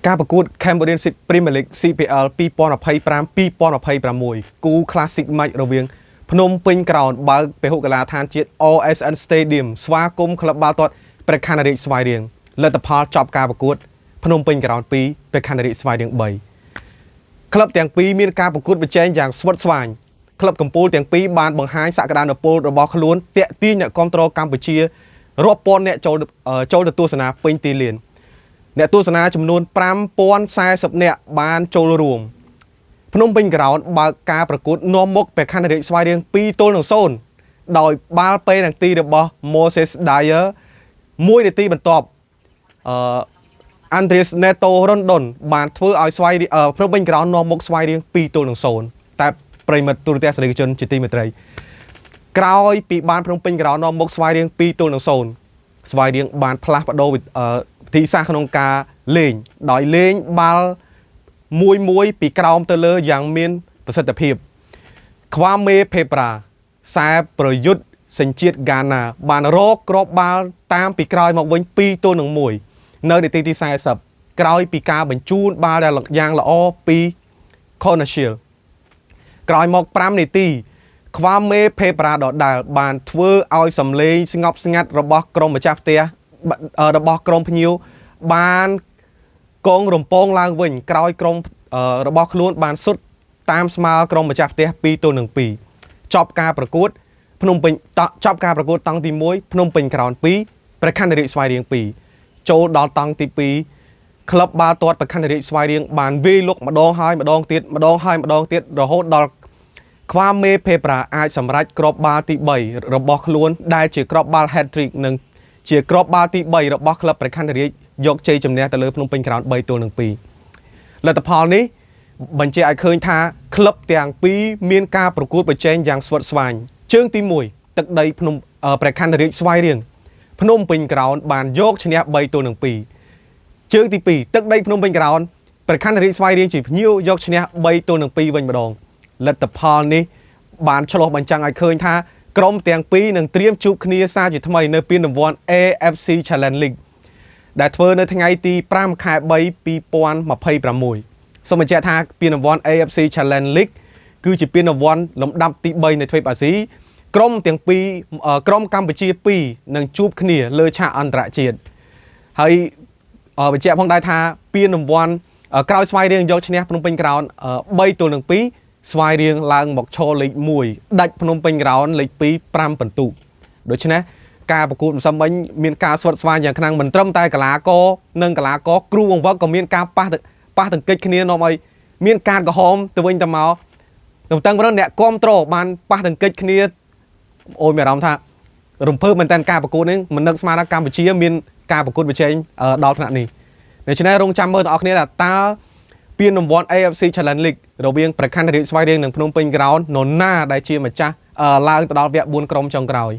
ការប្រកួត Cambodian Premier League CPL 2025-2026 គូ Classic Match រវាងភ្នំពេញក្រោនបើកពហុកីឡដ្ឋានជាតិ OSN Stadium ស្វាគមន៍ក្លឹបបាល់ទាត់ព្រះខ័នរាជស្វាយរៀងលទ្ធផលចប់ការប្រកួតភ្នំពេញក្រោន2ព្រះខ័នរាជស្វាយរៀង3ក្លឹបទាំងពីរមានការប្រកួតប្រជែងយ៉ាងស្វិតស្វាញក្លឹបកំពូលទាំងពីរបានបង្ហាញសក្តានុពលរបស់ខ្លួនទាក់ទាញអ្នកគាំទ្រកម្ពុជារាប់ពាន់អ្នកចូលទៅទស្សនាពេញទីលានអ្នកទស្សនាចំនួន5040នាក់បានចូលរួមភ្នំពេញក្រោនបើកការប្រកួតនាំមុខព្រះខ័នរាជស្វាយរៀង2-0ដោយបាល់ពេនាទីរបស់ Moses Dyer 1នាទីបន្ទាប់Andres Neto Rondon បានធ្វើឲ្យស្វាយភ្នំពេញក្រោននាំមុខស្វាយរៀង2-0តែប្រិមិត្តទូរទស្សនិកជនជាទីមេត្រីក្រោយពីបានភ្នំពេញក្រោននាំមុខស្វាយរៀង2-0ស្វាយរៀងបានផ្លាស់ប្ដូរវិធីសាស្ត្រក្នុងការលេងដោយលេងបាល់មួយពីក្រោមទៅលើយ៉ាងមានប្រសិទ្ធភាពខ្វាមេផេប្រាខ្សែប្រយុទ្ធសញ្ជាតិហ្គាណាបានរកគ្រាប់បាល់តាមពីក្រោយមកវិញ2-1នៅនាទីទី40ក្រោយពីការបញ្ជូនបាល់យ៉ាងល្អពី Cornelius ក្រោយមក5នាទីខ្វាមេផេប្រាដដែលបានធ្វើឲ្យសម្លេងស្ងប់ស្ងាត់របស់ក្រុមម្ចាស់ផ្ទះរបស់ក្រុមភ្ញៀវបានកងរំពងឡើងវិញក្រោយក្រុមរបស់ខ្លួនបានសុទ្ធតាមស្មើក្រុមម្ចាស់ផ្ទះ2-2ចប់ការប្រកួតភ្នំពេញចប់ការប្រកួតតង់ទី1ភ្នំពេញក្រោន2ព្រះខ័នរាជស្វាយរៀង2ចូលដល់តង់ទី2ក្លឹបបាល់ទាត់ព្រះខ័នរាជស្វាយរៀងបានវាយលុកម្ដងហើយម្ដងទៀតម្ដងហើយម្ដងទៀតរហូតដល់ខ្វាមេផេប្រាអាចសម្រេចគ្រាប់បាល់ទី3របស់ខ្លួនដែលជាគ្រាប់បាល់ hat-trick និងជាគ្រាប់បាល់ទី3របស់ក្លឹបព្រះខ័នរាជយកជ័យជំនះទៅលើភ្នំពេញក្រោន3-2លទ្ធផលនេះបញ្ជាក់ឲ្យឃើញថាក្លឹបទាំងពីរមានការប្រកួតប្រជែងយ៉ាងស្វិតស្វាញជើងទី1ទឹកដីព្រះខ័នរាជស្វាយរៀងភ្នំពេញក្រោនបានយកឈ្នះ3-2ជើងទី2ទឹកដីភ្នំពេញក្រោនព្រះខ័នរាជស្វាយរៀងជាភ្ញៀវយកឈ្នះ3-2វិញម្ដងលទ្ធផលនេះបានឆ្លុះបញ្ចាំងឲ្យឃើញថាក្រុមទាំងពីរនឹងត្រៀមជួបគ្នាសារជាថ្មីនៅពានរង្វាន់ AFC Challenge League ដែលធ្វើនៅថ្ងៃទី5ខែ3 2026សូមបញ្ជាក់ថាពានរង្វាន់ AFC Challenge League គឺជាពានរង្វាន់លំដាប់ទី3នៃទ្វីបអាស៊ីក្រុមទាំងពីរក្រុមកម្ពុជា2នឹងជួបគ្នាលើឆាកអន្តរជាតិហើយបញ្ជាក់ផងដែរថាពានរង្វាន់ក្រោយស្វាយរៀងយកឈ្នះភ្នំពេញក្រោន3-2ស្វាយរៀងឡើងមកឈរលេខ1ដាច់ភ្នំពេញក្រោនលេខ2 5ពិន្ទុដូច្នេះការប្រកួតម្សិលមិញមានការស្វិតស្វាញយ៉ាងខ្លាំងមិនត្រឹមតែកីឡាករនិងកីឡាករគ្រូបង្វឹកក៏មានការប៉ះទង្គិចគ្នានាំឲ្យមានការក្រហមទៅវិញទៅមកទៅតឹងព្រឹងអ្នកគ្រប់គ្រងបានប៉ះទង្គិចគ្នាអូយមានអារម្មណ៍ថារំភើបមែនតើការប្រកួតនេះមិននឹកស្មានថាកម្ពុជាមានការប្រកួតប្រជែងដល់ថ្នាក់នេះដូច្នេះរងចាំមើលទាំងអស់គ្នាថាតើពានរង្វាន់ AFC Challenge League រវាងព្រះខ័នរាជស្វាយរៀងនិងភ្នំពេញក្រោននរណាដែលជាម្ចាស់ឡើងទៅដល់វគ្គ4ក្រុមចុងក្រោយ